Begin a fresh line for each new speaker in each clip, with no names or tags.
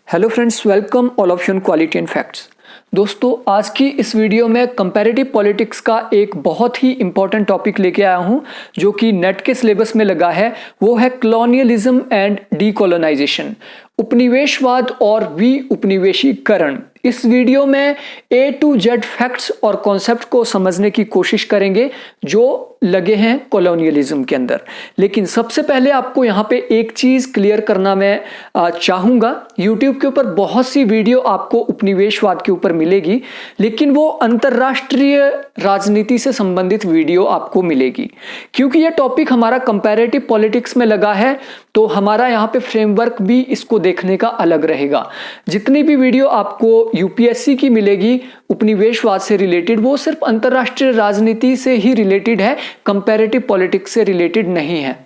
Hello friends, welcome all of you quality and facts. दोस्तों, आज की इस वीडियो में कंपैरेटिव पॉलिटिक्स का एक बहुत ही इंपॉर्टेंट टॉपिक लेके आया हूं जो कि नेट के सिलेबस में लगा है। वो है कॉलोनियलिज्म एंड डीकोलोनाइजेशन, उपनिवेशवाद और उपनिवेशीकरण। इस वीडियो में A to Z फैक्ट्स और कॉन्सेप्ट को समझने की कोशिश करेंगे जो लगे हैं कॉलोनियलिज्म के अंदर। लेकिन सबसे पहले आपको यहाँ पे एक चीज क्लियर करना मैं चाहूंगा। YouTube के ऊपर बहुत सी वीडियो आपको उपनिवेशवाद के ऊपर मिलेगी, लेकिन वो अंतरराष्ट्रीय राजनीति से संबंधित वीडियो आपको मिलेगी। क्योंकि ये टॉपिक हमारा कंपैरेटिव पॉलिटिक्स में लगा है, तो हमारा यहाँ पे फ्रेमवर्क भी इसको देखने का अलग रहेगा। जितनी भी वीडियो आपको यूपीएससी की मिलेगी उपनिवेशवाद से रिलेटेड, वो सिर्फ अंतरराष्ट्रीय राजनीति से ही रिलेटेड है, कंपैरेटिव पॉलिटिक्स से रिलेटेड नहीं है।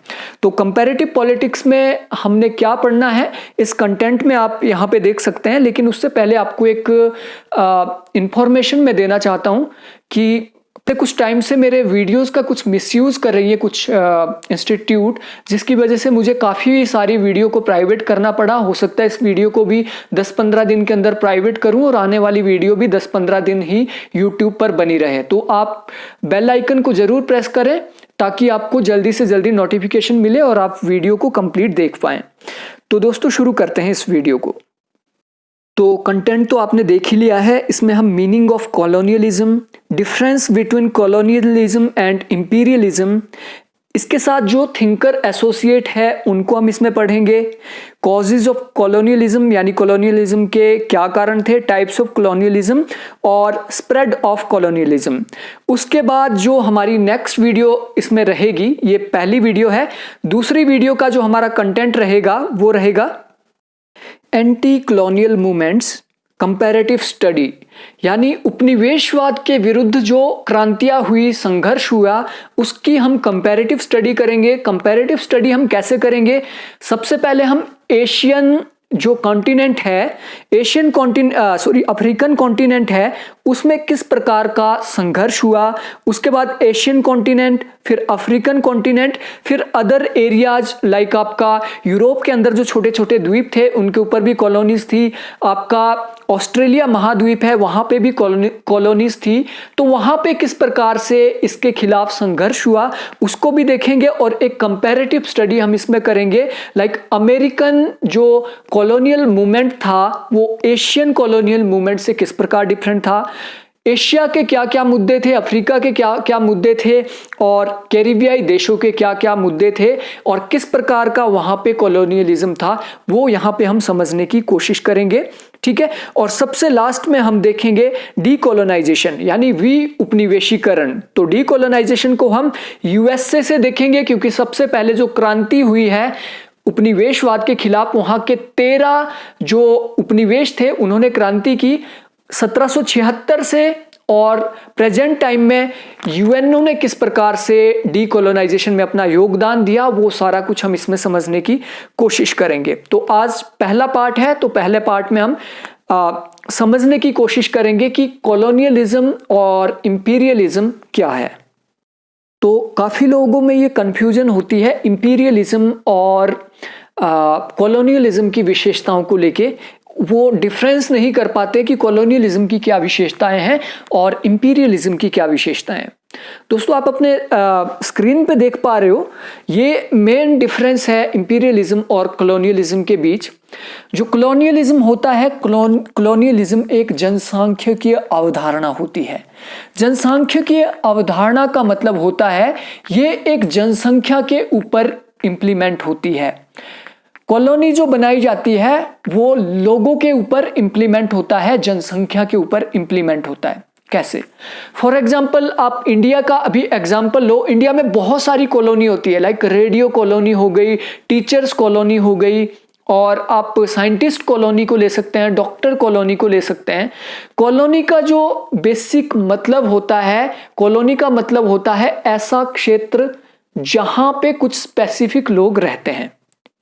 तो कंपैरेटिव पॉलिटिक्स में हमने क्या पढ़ना है इस कंटेंट में आप यहाँ पे देख सकते हैं। लेकिन उससे पहले आपको एक इंफॉर्मेशन मैं देना चाहता हूँ कि कुछ टाइम से मेरे वीडियोस का कुछ मिसयूज कर रही है कुछ इंस्टीट्यूट, जिसकी वजह से मुझे काफ़ी सारी वीडियो को प्राइवेट करना पड़ा। हो सकता है इस वीडियो को भी 10-15 दिन के अंदर प्राइवेट करूं और आने वाली वीडियो भी 10-15 दिन ही यूट्यूब पर बनी रहे। तो आप बेल आइकन को जरूर प्रेस करें ताकि आपको जल्दी से जल्दी नोटिफिकेशन मिले और आप वीडियो को कंप्लीट देख पाएं। तो दोस्तों, शुरू करते हैं इस वीडियो को। तो कंटेंट तो आपने देख ही लिया है। इसमें हम meaning of colonialism, difference between colonialism and imperialism, इसके साथ जो थिंकर एसोसिएट है उनको हम इसमें पढ़ेंगे। कॉजेज ऑफ कॉलोनियलिज्म यानी कॉलोनियलिज्म के क्या कारण थे, टाइप्स ऑफ कॉलोनियलिज्म और स्प्रेड ऑफ कॉलोनियलिज्म। उसके बाद जो हमारी नेक्स्ट वीडियो इसमें रहेगी, ये पहली वीडियो है। दूसरी वीडियो का जो हमारा कंटेंट रहेगा वो रहेगा anti colonial movements comparative study, यानी उपनिवेशवाद के विरुद्ध जो क्रांतियां हुई, संघर्ष हुआ, उसकी हम कंपैरेटिव स्टडी करेंगे। कंपैरेटिव स्टडी हम कैसे करेंगे? सबसे पहले हम एशियन जो कॉन्टिनेंट है, अफ्रीकन कॉन्टिनेंट है, उसमें किस प्रकार का संघर्ष हुआ। उसके बाद एशियन कॉन्टिनेंट, फिर अफ्रीकन कॉन्टिनेंट, फिर अदर एरियाज लाइक आपका यूरोप के अंदर जो छोटे छोटे द्वीप थे उनके ऊपर भी कॉलोनीज थी। आपका ऑस्ट्रेलिया महाद्वीप है, वहां पे भी कॉलोनीज थी। तो वहां पे किस प्रकार से इसके खिलाफ संघर्ष हुआ उसको भी देखेंगे। और एक कंपैरेटिव स्टडी हम इसमें करेंगे, लाइक अमेरिकन जो कॉलोनियल मूवमेंट था वो एशियन कॉलोनियल मूवमेंट से किस प्रकार डिफरेंट था, एशिया के क्या क्या मुद्दे थे, अफ्रीका के क्या क्या मुद्दे थे, और कैरिबियाई देशों के क्या क्या मुद्दे थे, और किस प्रकार का वहां पे कॉलोनियलिज्म था, वो यहां पे हम समझने की कोशिश करेंगे। ठीक है। और सबसे लास्ट में हम देखेंगे डीकोलोनाइजेशन यानी उपनिवेशीकरण। तो डीकोलोनाइजेशन को हम यूएसए से देखेंगे, क्योंकि सबसे पहले जो क्रांति हुई है उपनिवेशवाद के खिलाफ, वहां के 13 जो उपनिवेश थे उन्होंने क्रांति की 1776 से, और प्रेजेंट टाइम में यूएनओ ने किस प्रकार से डीकोलोनाइजेशन में अपना योगदान दिया, वो सारा कुछ हम इसमें समझने की कोशिश करेंगे। तो आज पहला पार्ट है, तो पहले पार्ट में हम समझने की कोशिश करेंगे कि कॉलोनियलिज्म और इंपीरियलिज्म क्या है। तो काफी लोगों में ये कंफ्यूजन होती है इंपीरियलिज्म और कॉलोनियलिज्म की विशेषताओं को लेके। वो डिफरेंस नहीं कर पाते कि कॉलोनियलिज्म की क्या विशेषताएं हैं और इंपीरियलिज्म की क्या विशेषताएं हैं। दोस्तों, आप अपने स्क्रीन पे देख पा रहे हो, ये मेन डिफरेंस है इंपीरियलिज्म और कॉलोनियलिज्म के बीच। जो कॉलोनियलिज्म होता है, कॉलोनियलिज्म एक जनसांख्यिकीय अवधारणा होती है। जनसांख्यिकीय अवधारणा का मतलब होता है ये एक जनसंख्या के ऊपर इंप्लीमेंट होती है। कॉलोनी जो बनाई जाती है वो लोगों के ऊपर इंप्लीमेंट होता है, जनसंख्या के ऊपर इंप्लीमेंट होता है। कैसे? फॉर एग्जाम्पल, आप इंडिया का अभी एग्जाम्पल लो। इंडिया में बहुत सारी कॉलोनी होती है, लाइक रेडियो कॉलोनी हो गई, टीचर्स कॉलोनी हो गई, और आप साइंटिस्ट कॉलोनी को ले सकते हैं, डॉक्टर कॉलोनी को ले सकते हैं। कॉलोनी का जो बेसिक मतलब होता है, कॉलोनी का मतलब होता है ऐसा क्षेत्र जहां पे कुछ स्पेसिफिक लोग रहते हैं।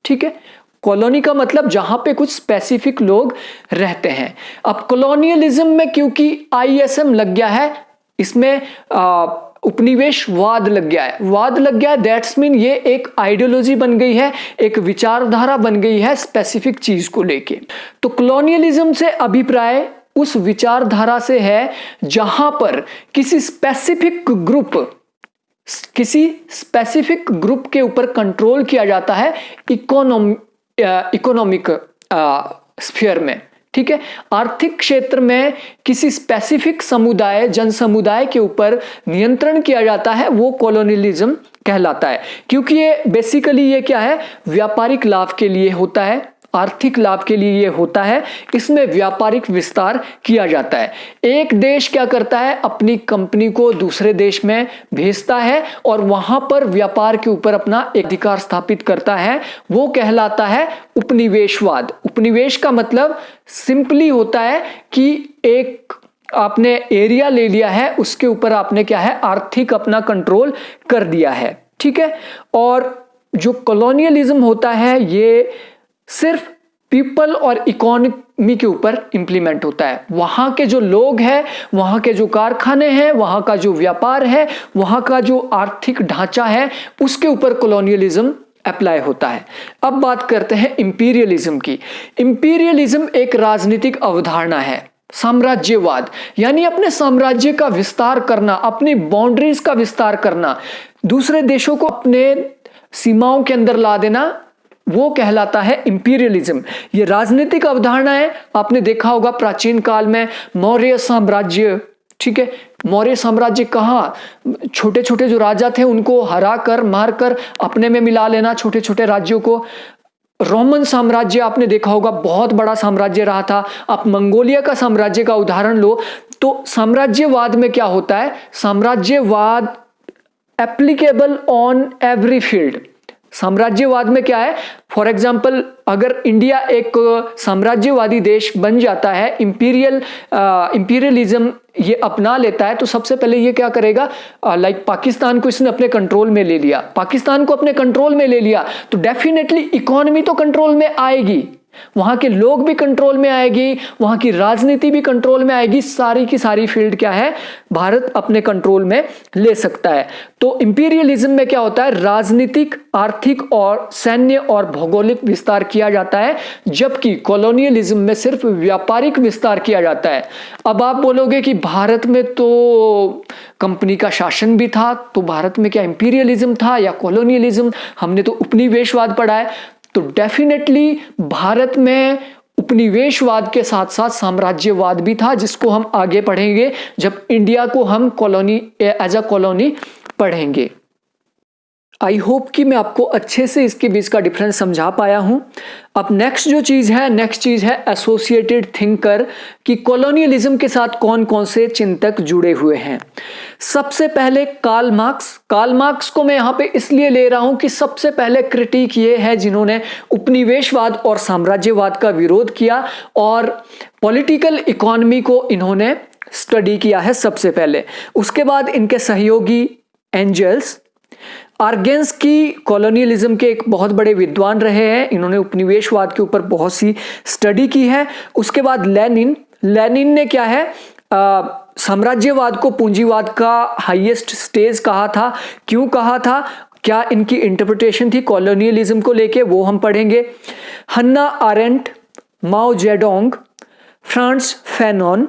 ठीक है। कॉलोनी का मतलब जहां पे कुछ स्पेसिफिक लोग रहते हैं। अब कॉलोनियलिज्म में क्योंकि आईएसएम लग गया है, इसमें उपनिवेशवाद लग गया है, वाद लग गया है, दैट्स मीन ये एक आइडियोलॉजी बन गई है, एक विचारधारा बन गई है स्पेसिफिक चीज को लेके। तो कॉलोनियलिज्म से अभिप्राय उस विचारधारा से है जहां पर किसी स्पेसिफिक ग्रुप के ऊपर कंट्रोल किया जाता है इकोनॉमिक स्फीयर में, ठीक है। आर्थिक क्षेत्र में किसी स्पेसिफिक समुदाय, जन समुदाय के ऊपर नियंत्रण किया जाता है, वो कॉलोनियलिज्म कहलाता है। क्योंकि ये बेसिकली ये क्या है, व्यापारिक लाभ के लिए होता है, आर्थिक लाभ के लिए ये होता है, इसमें व्यापारिक विस्तार किया जाता है। एक देश क्या करता है, अपनी कंपनी को दूसरे देश में भेजता है और वहां पर व्यापार के ऊपर अपना अधिकार स्थापित करता है, वो कहलाता है उपनिवेशवाद। उपनिवेश का मतलब सिंपली होता है कि एक आपने एरिया ले लिया है, उसके ऊपर आपने क्या है, आर्थिक अपना कंट्रोल कर दिया है, ठीक है। और जो कॉलोनियलिज्म होता है ये सिर्फ पीपल और इकोनॉमी के ऊपर इंप्लीमेंट होता है। वहां के जो लोग हैं, वहां के जो कारखाने हैं, वहां का जो व्यापार है, वहां का जो आर्थिक ढांचा है, उसके ऊपर कॉलोनियलिज्म अप्लाई होता है। अब बात करते हैं इंपीरियलिज्म की। इंपीरियलिज्म एक राजनीतिक अवधारणा है, साम्राज्यवाद, यानी अपने साम्राज्य का विस्तार करना, अपनी बाउंड्रीज का विस्तार करना, दूसरे देशों को अपने सीमाओं के अंदर ला देना, वो कहलाता है इंपीरियलिज्म। ये राजनीतिक अवधारणा है। आपने देखा होगा प्राचीन काल में मौर्य साम्राज्य, ठीक है, मौर्य साम्राज्य कहाँ, छोटे छोटे जो राजा थे उनको हरा कर, मार कर अपने में मिला लेना छोटे छोटे राज्यों को। रोमन साम्राज्य आपने देखा होगा, बहुत बड़ा साम्राज्य रहा था। आप मंगोलिया का साम्राज्य का उदाहरण लो, तो साम्राज्यवाद में क्या होता है, साम्राज्यवाद एप्लीकेबल ऑन एवरी फील्ड। साम्राज्यवाद में क्या है, फॉर एग्जाम्पल अगर इंडिया एक साम्राज्यवादी देश बन जाता है, इंपीरियलिज्म ये अपना लेता है, तो सबसे पहले ये क्या करेगा, लाइक पाकिस्तान को इसने अपने कंट्रोल में ले लिया, पाकिस्तान को अपने कंट्रोल में ले लिया तो डेफिनेटली इकोनॉमी तो कंट्रोल में आएगी, वहां के लोग भी कंट्रोल में आएगी, वहां की राजनीति भी कंट्रोल में आएगी, सारी की सारी फील्ड क्या है, भारत अपने कंट्रोल में ले सकता है। तो इंपीरियलिज्म में क्या होता है, राजनीतिक, आर्थिक और सैन्य और भौगोलिक विस्तार किया जाता है, जबकि कॉलोनियलिज्म में सिर्फ व्यापारिक विस्तार किया जाता है। अब आप बोलोगे कि भारत में तो कंपनी का शासन भी था, तो भारत में क्या इंपीरियलिज्म था या कॉलोनियलिज्म, हमने तो उपनिवेशवाद पढ़ा है। तो डेफिनेटली भारत में उपनिवेशवाद के साथ साथ साम्राज्यवाद भी था, जिसको हम आगे पढ़ेंगे जब इंडिया को हम कॉलोनी एज अ कॉलोनी पढ़ेंगे। आई होप कि मैं आपको अच्छे से इसके बीच का डिफरेंस समझा पाया हूं। अब नेक्स्ट चीज है एसोसिएटेड थिंकर, कि कॉलोनियलिज्म के साथ कौन कौन से चिंतक जुड़े हुए हैं। सबसे पहले कार्ल मार्क्स को मैं यहां पे इसलिए ले रहा हूं कि सबसे पहले क्रिटिक ये है जिन्होंने उपनिवेशवाद और साम्राज्यवाद का विरोध किया और पॉलिटिकल इकोनॉमी को इन्होंने स्टडी किया है सबसे पहले। उसके बाद इनके सहयोगी एंजल्स, आर्गेन्स्की कॉलोनियलिज्म के एक बहुत बड़े विद्वान रहे हैं, इन्होंने उपनिवेशवाद के ऊपर बहुत सी स्टडी की है। उसके बाद लेनिन ने क्या है, साम्राज्यवाद को पूंजीवाद का हाईएस्ट स्टेज कहा था। क्यों कहा था, क्या इनकी इंटरप्रिटेशन थी कॉलोनियलिज्म को लेके, वो हम पढ़ेंगे। Hannah Arendt, Mao Zedong, Frantz Fanon,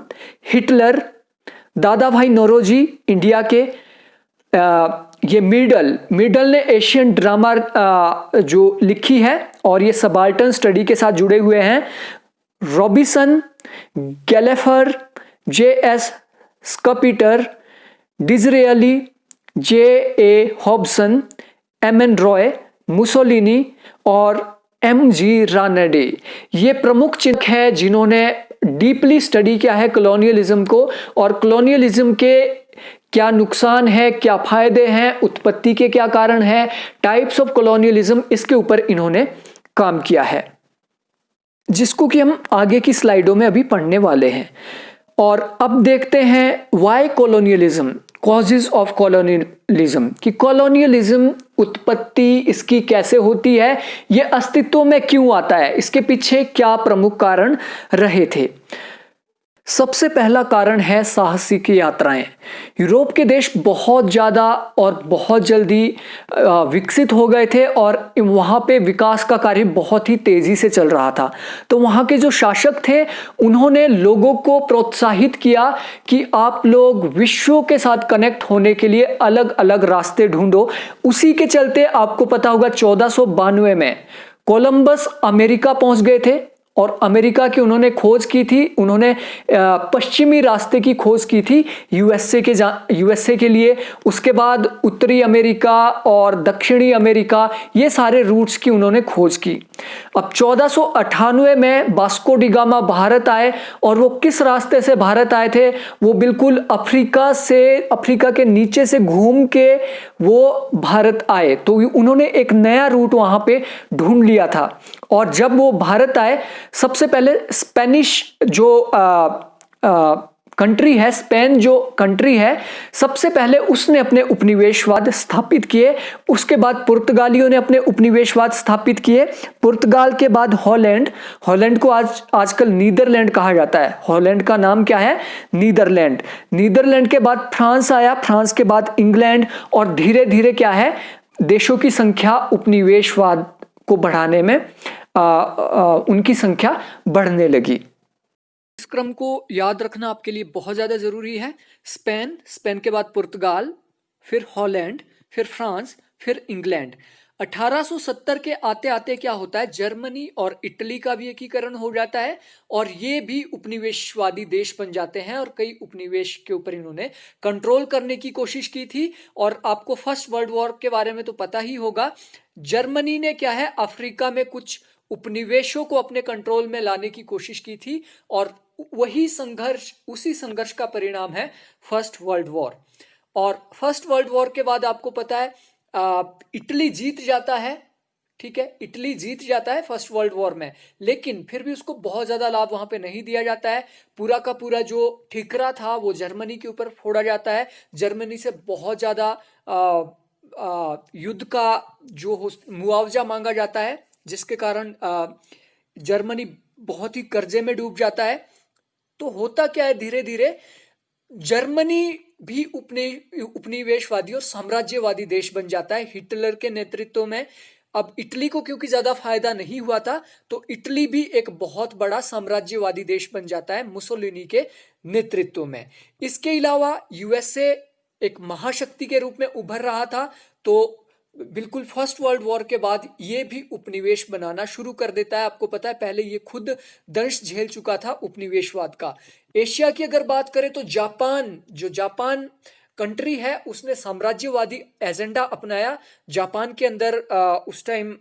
Hitler, Dadabhai Naoroji India के, ये मिडल ने एशियन ड्रामा जो लिखी है और ये सबाल्टन स्टडी के साथ जुड़े हुए हैं। Robinson, Gallagher, J S. Schumpeter, Disraeli, J A. Hobson, M N. Roy, Mussolini और एम.जी. रानडे, ये प्रमुख चिंतक है जिन्होंने डीपली स्टडी किया है कॉलोनियलिज्म को और कॉलोनियलिज्म के क्या नुकसान है, क्या फायदे हैं, उत्पत्ति के क्या कारण है, टाइप्स ऑफ कॉलोनियलिज्म, इसके ऊपर इन्होंने काम किया है, जिसको कि हम आगे की स्लाइडों में अभी पढ़ने वाले हैं। और अब देखते हैं why colonialism, causes of colonialism, कि कॉलोनियलिज्म उत्पत्ति इसकी कैसे होती है, ये अस्तित्व में क्यों आता है, इसके पीछे क्या प्रमुख कारण रहे थे। सबसे पहला कारण है साहसिक यात्राएं। यूरोप के देश बहुत ज़्यादा और बहुत जल्दी विकसित हो गए थे और वहाँ पे विकास का कार्य बहुत ही तेज़ी से चल रहा था। तो वहाँ के जो शासक थे उन्होंने लोगों को प्रोत्साहित किया कि आप लोग विश्व के साथ कनेक्ट होने के लिए अलग अलग रास्ते ढूंढो। उसी के चलते आपको पता होगा 1492 में कोलंबस अमेरिका पहुंच गए थे और अमेरिका की उन्होंने खोज की थी। उन्होंने पश्चिमी रास्ते की खोज की थी यूएसए के लिए। उसके बाद उत्तरी अमेरिका और दक्षिणी अमेरिका, ये सारे रूट्स की उन्होंने खोज की। अब 1498 में वास्को डी गामा भारत आए और वो किस रास्ते से भारत आए थे? वो बिल्कुल अफ्रीका के नीचे से घूम के वो भारत आए। तो उन्होंने एक नया रूट वहां पे ढूंढ लिया था। और जब वो भारत आए, सबसे पहले स्पेनिश जो कंट्री है, स्पेन जो कंट्री है, सबसे पहले उसने अपने उपनिवेशवाद स्थापित किए। उसके बाद पुर्तगालियों ने अपने उपनिवेशवाद स्थापित किए। पुर्तगाल के बाद हॉलैंड को आजकल नीदरलैंड कहा जाता है। हॉलैंड का नाम क्या है? नीदरलैंड। नीदरलैंड के बाद फ्रांस आया, फ्रांस के बाद इंग्लैंड, और धीरे धीरे क्या है, देशों की संख्या उपनिवेशवाद को बढ़ाने में उनकी संख्या बढ़ने लगी। इस क्रम को याद रखना आपके लिए बहुत ज्यादा जरूरी है। स्पेन के बाद पुर्तगाल, फिर हॉलैंड, फिर फ्रांस, फिर इंग्लैंड। 1870 के आते आते क्या होता है, जर्मनी और इटली का भी एकीकरण हो जाता है और ये भी उपनिवेशवादी देश बन जाते हैं और कई उपनिवेश के ऊपर इन्होंने कंट्रोल करने की कोशिश की थी। और आपको फर्स्ट वर्ल्ड वॉर के बारे में तो पता ही होगा। जर्मनी ने क्या है, अफ्रीका में कुछ उपनिवेशों को अपने कंट्रोल में लाने की कोशिश की थी और उसी संघर्ष का परिणाम है फर्स्ट वर्ल्ड वॉर। और फर्स्ट वर्ल्ड वॉर के बाद आपको पता है इटली जीत जाता है। ठीक है, इटली जीत जाता है फर्स्ट वर्ल्ड वॉर में, लेकिन फिर भी उसको बहुत ज्यादा लाभ वहां पे नहीं दिया जाता है। पूरा का पूरा जो ठिकरा था वो जर्मनी के ऊपर फोड़ा जाता है। जर्मनी से बहुत ज्यादा युद्ध का जो मुआवजा मांगा जाता है, जिसके कारण जर्मनी बहुत ही कर्जे में डूब जाता है। तो होता क्या है, धीरे धीरे जर्मनी भी उपनिवेशवादी और साम्राज्यवादी देश बन जाता है हिटलर के नेतृत्व में। अब इटली को क्योंकि ज्यादा फायदा नहीं हुआ था, तो इटली भी एक बहुत बड़ा साम्राज्यवादी देश बन जाता है मुसोलिनी के नेतृत्व में। इसके अलावा यूएसए एक महाशक्ति के रूप में उभर रहा था, तो बिल्कुल फर्स्ट वर्ल्ड वॉर के बाद ये भी उपनिवेश बनाना शुरू कर देता है। आपको पता है पहले ये खुद दंश झेल चुका था उपनिवेशवाद का। एशिया की अगर बात करें तो जापान कंट्री है, उसने साम्राज्यवादी एजेंडा अपनाया। जापान के अंदर उस टाइम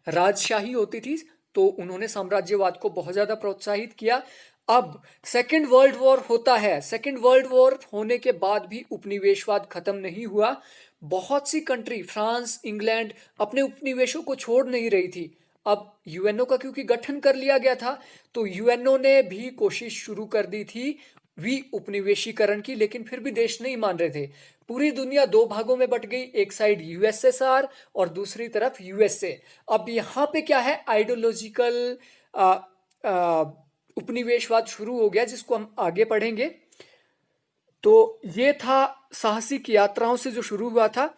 राजशाही होती थी, तो उन्होंने साम्राज्यवाद को बहुत ज्यादा प्रोत्साहित किया। अब सेकेंड वर्ल्ड वॉर होता है। सेकेंड वर्ल्ड वॉर होने के बाद भी उपनिवेशवाद खत्म नहीं हुआ। बहुत सी कंट्री, फ्रांस, इंग्लैंड, अपने उपनिवेशों को छोड़ नहीं रही थी। अब यूएनओ का क्योंकि गठन कर लिया गया था, तो यूएनओ ने भी कोशिश शुरू कर दी थी उपनिवेशीकरण की, लेकिन फिर भी देश नहीं मान रहे थे। पूरी दुनिया दो भागों में बट गई, एक साइड यूएसएसआर और दूसरी तरफ यूएसए। अब यहाँ पे क्या है, आइडियोलॉजिकल उपनिवेशवाद शुरू हो गया, जिसको हम आगे पढ़ेंगे। तो ये था साहसिक यात्राओं से जो शुरू हुआ था।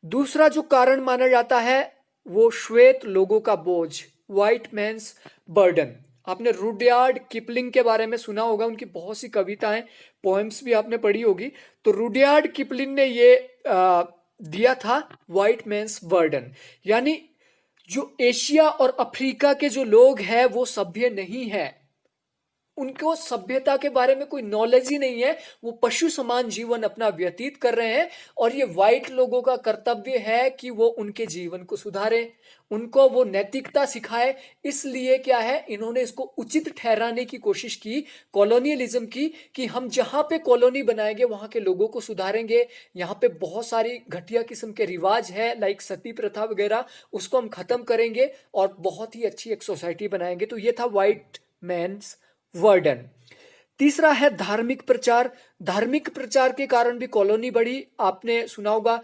दूसरा जो कारण माना जाता है वो श्वेत लोगों का बोझ, व्हाइट मैन्स बर्डन। आपने रुडयार्ड किपलिंग के बारे में सुना होगा, उनकी बहुत सी कविताएं, पोएम्स भी आपने पढ़ी होगी। तो रुडयार्ड किपलिंग ने ये दिया था व्हाइट मैन्स बर्डन, यानी जो एशिया और अफ्रीका के जो लोग हैं वो सभ्य नहीं है, उनको सभ्यता के बारे में कोई नॉलेज ही नहीं है, वो पशु समान जीवन अपना व्यतीत कर रहे हैं। और ये व्हाइट लोगों का कर्तव्य है कि वो उनके जीवन को सुधारे, उनको वो नैतिकता सिखाए। इसलिए क्या है, इन्होंने इसको उचित ठहराने की कोशिश की, कॉलोनियलिज्म की, कि हम जहां पे कॉलोनी बनाएंगे वहां के लोगों को सुधारेंगे। यहाँ पे बहुत सारी घटिया किस्म के रिवाज है, लाइक सती प्रथा वगैरह, उसको हम खत्म करेंगे और बहुत ही अच्छी एक सोसाइटी बनाएंगे। तो ये था व्हाइट मैन्स वर्डन। तीसरा है धार्मिक प्रचार। धार्मिक प्रचार के कारण भी कॉलोनी बढ़ी। आपने सुना होगा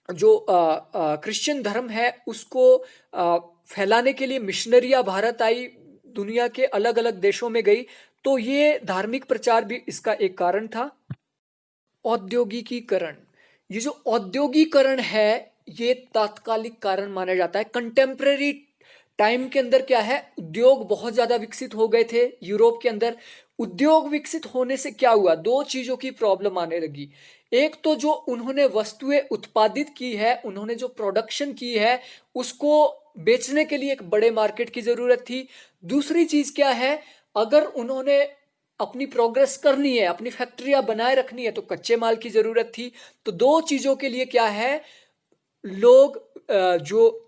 जो क्रिश्चियन धर्म है उसको फैलाने के लिए मिशनरियां भारत आई। दुनिया के अलग अलग देशों में गई, तो ये धार्मिक प्रचार भी इसका एक कारण था। औद्योगिकीकरण, ये जो औद्योगिकरण है ये तात्कालिक कारण माना जाता है। कंटेम्प्रेरी टाइम के अंदर क्या है, उद्योग बहुत ज्यादा विकसित हो गए थे यूरोप के अंदर। उद्योग विकसित होने से क्या हुआ, दो चीजों की प्रॉब्लम आने लगी। एक तो जो उन्होंने वस्तुएं उत्पादित की है, उन्होंने जो प्रोडक्शन की है, उसको बेचने के लिए एक बड़े मार्केट की जरूरत थी। दूसरी चीज क्या है, अगर उन्होंने अपनी प्रोग्रेस करनी है, अपनी फैक्ट्रियां बनाए रखनी है, तो कच्चे माल की जरूरत थी। तो दो चीजों के लिए क्या है, लोग जो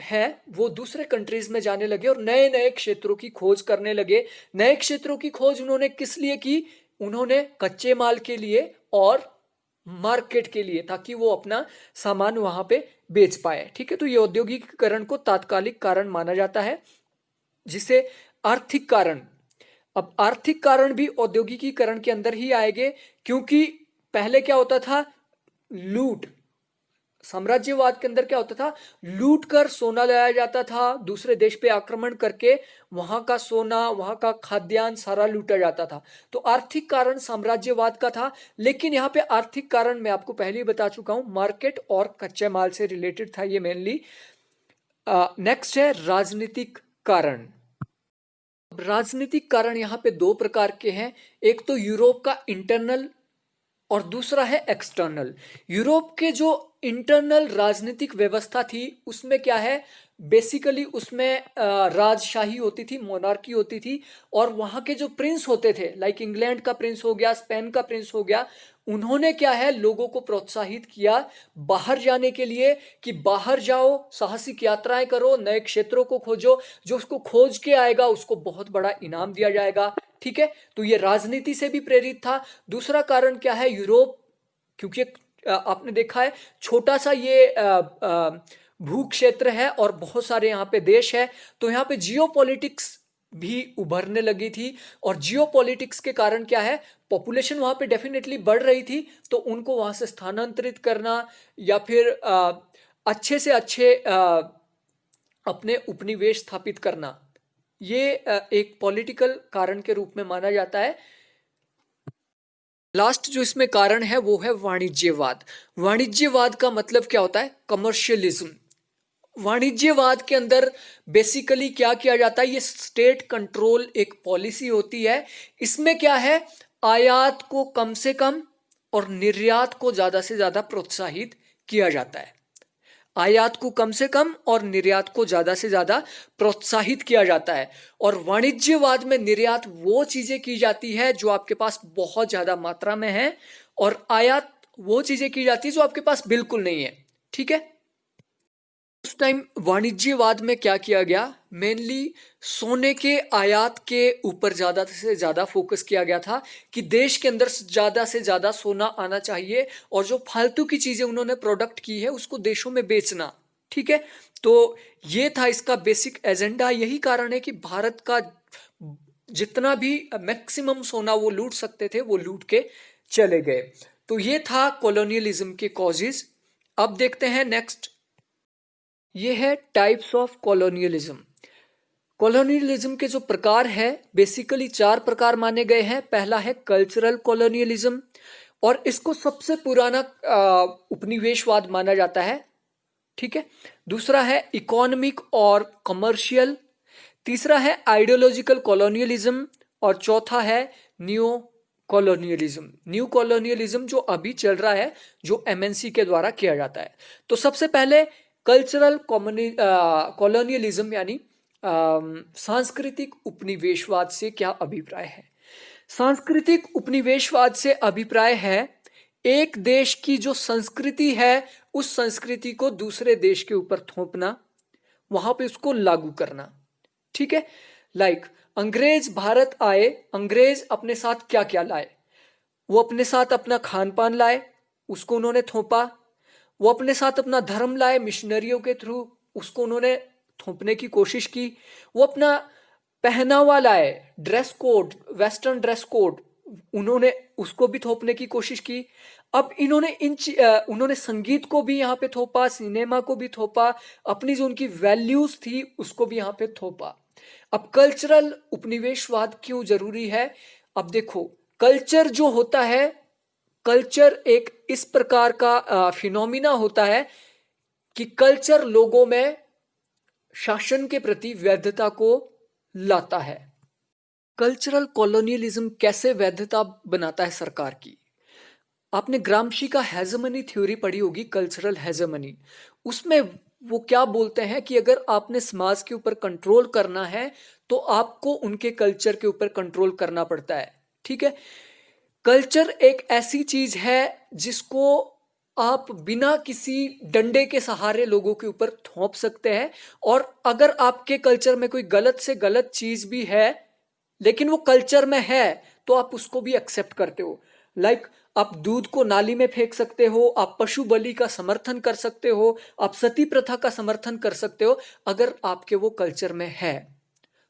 है वो दूसरे कंट्रीज में जाने लगे और नए नए क्षेत्रों की खोज करने लगे। नए क्षेत्रों की खोज उन्होंने किस लिए की, उन्होंने कच्चे माल के लिए और मार्केट के लिए, ताकि वो अपना सामान वहां पे बेच पाए। ठीक है, तो ये औद्योगिकीकरण को तात्कालिक कारण माना जाता है। जिसे आर्थिक कारण, अब आर्थिक कारण भी औद्योगिकीकरण के अंदर ही आएंगे, क्योंकि पहले क्या होता था, लूट, साम्राज्यवाद के अंदर क्या होता था, लूट कर सोना लाया जाता था, दूसरे देश पे आक्रमण करके वहां का सोना, वहां का खाद्यान्न सारा लूटा जाता था। तो आर्थिक कारण साम्राज्यवाद का था। लेकिन यहाँ पे आर्थिक कारण मैं आपको पहले ही बता चुका हूं, मार्केट और कच्चे माल से रिलेटेड था ये मेनली। नेक्स्ट है राजनीतिक कारण। राजनीतिक कारण यहाँ पे दो प्रकार के हैं, एक तो यूरोप का इंटरनल और दूसरा है एक्सटर्नल। यूरोप के जो इंटरनल राजनीतिक व्यवस्था थी उसमें क्या है, बेसिकली उसमें राजशाही होती थी, मोनार्की होती थी। और वहां के जो प्रिंस होते थे, लाइक इंग्लैंड का प्रिंस हो गया, स्पेन का प्रिंस हो गया, उन्होंने क्या है, लोगों को प्रोत्साहित किया बाहर जाने के लिए, कि बाहर जाओ, साहसिक यात्राएं करो, नए क्षेत्रों को खोजो, जो उसको खोज के आएगा उसको बहुत बड़ा इनाम दिया जाएगा। ठीक है, तो ये राजनीति से भी प्रेरित था। दूसरा कारण क्या है, यूरोप, क्योंकि आपने देखा है छोटा सा ये भू क्षेत्र है और बहुत सारे यहाँ पे देश है, तो यहाँ पे जियोपॉलिटिक्स भी उभरने लगी थी। और जियोपॉलिटिक्स के कारण क्या है, पॉपुलेशन वहां पे डेफिनेटली बढ़ रही थी, तो उनको वहां से स्थानांतरित करना या फिर अच्छे से अच्छे अपने उपनिवेश स्थापित करना, ये एक पॉलिटिकल कारण के रूप में माना जाता है। लास्ट जो इसमें कारण है वो है वाणिज्यवाद। वाणिज्यवाद का मतलब क्या होता है, कमर्शियलिज्म। वाणिज्यवाद के अंदर बेसिकली क्या किया जाता है, ये स्टेट कंट्रोल एक पॉलिसी होती है। इसमें क्या है, आयात को कम से कम और निर्यात को ज्यादा से ज्यादा प्रोत्साहित किया जाता है। आयात को कम से कम और निर्यात को ज्यादा से ज्यादा प्रोत्साहित किया जाता है। और वाणिज्यवाद में निर्यात वो चीजें की जाती है जो आपके पास बहुत ज्यादा मात्रा में है, और आयात वो चीजें की जाती है जो आपके पास बिल्कुल नहीं है। ठीक है, उस टाइम वाणिज्यवाद में क्या किया गया, मेनली सोने के आयात के ऊपर ज्यादा से ज्यादा फोकस किया गया था, कि देश के अंदर ज्यादा से ज्यादा सोना आना चाहिए, और जो फालतू की चीजें उन्होंने प्रोडक्ट की है उसको देशों में बेचना। ठीक है, तो ये था इसका बेसिक एजेंडा। यही कारण है कि भारत का जितना भी मैक्सिमम सोना वो लूट सकते थे वो लूट के चले गए। तो ये था कॉलोनियलिज्म के कॉजेज। अब देखते हैं नेक्स्ट, ये है टाइप्स ऑफ कॉलोनियलिज्म। कॉलोनियलिज्म के जो प्रकार है बेसिकली चार प्रकार माने गए हैं। पहला है कल्चरल कॉलोनियलिज्म, और इसको सबसे पुराना उपनिवेशवाद माना जाता है। ठीक है, दूसरा है इकोनॉमिक और कमर्शियल, तीसरा है आइडियोलॉजिकल कॉलोनियलिज्म, और चौथा है न्यू कॉलोनियलिज्म। न्यू कॉलोनियलिज्म जो अभी चल रहा है, जो एमएनसी के द्वारा किया जाता है। तो सबसे पहले कल्चरल कॉलोनियलिज्म यानी सांस्कृतिक उपनिवेशवाद से क्या अभिप्राय है। सांस्कृतिक उपनिवेशवाद से अभिप्राय है एक देश की जो संस्कृति है उस संस्कृति को दूसरे देश के ऊपर थोपना, वहां पे उसको लागू करना। ठीक है, लाइक अंग्रेज भारत आए, अंग्रेज अपने साथ क्या क्या लाए, वो अपने साथ अपना खान पान लाए, उसको उन्होंने थोपा। वो अपने साथ अपना धर्म लाए मिशनरियों के थ्रू, उसको उन्होंने थोपने की कोशिश की। वो अपना पहनावा लाए, dress code, western dress code, उन्होंने उसको भी थोपने की कोशिश की। अब इन्होंने उन्होंने संगीत को भी यहाँ पे थोपा, सिनेमा को भी थोपा, अपनी जो उनकी वैल्यूज थी उसको भी यहाँ पे थोपा। अब कल्चरल उपनिवेशवाद क्यों जरूरी है? अब देखो, कल्चर जो होता है, कल्चर एक इस प्रकार का फिनोमिना होता है कि कल्चर लोगों में शासन के प्रति वैधता को लाता है। कल्चरल कॉलोनियलिज्म कैसे वैधता बनाता है सरकार की? आपने ग्रामशी का हेजेमनी थ्योरी पढ़ी होगी, कल्चरल हेजेमनी। उसमें वो क्या बोलते हैं कि अगर आपने समाज के ऊपर कंट्रोल करना है तो आपको उनके कल्चर के ऊपर कंट्रोल करना पड़ता है। ठीक है, कल्चर एक ऐसी चीज है जिसको आप बिना किसी डंडे के सहारे लोगों के ऊपर थोप सकते हैं, और अगर आपके कल्चर में कोई गलत से गलत चीज भी है लेकिन वो कल्चर में है तो आप उसको भी एक्सेप्ट करते हो। लाइक आप दूध को नाली में फेंक सकते हो, आप पशु बलि का समर्थन कर सकते हो, आप सती प्रथा का समर्थन कर सकते हो, अगर आपके वो कल्चर में है।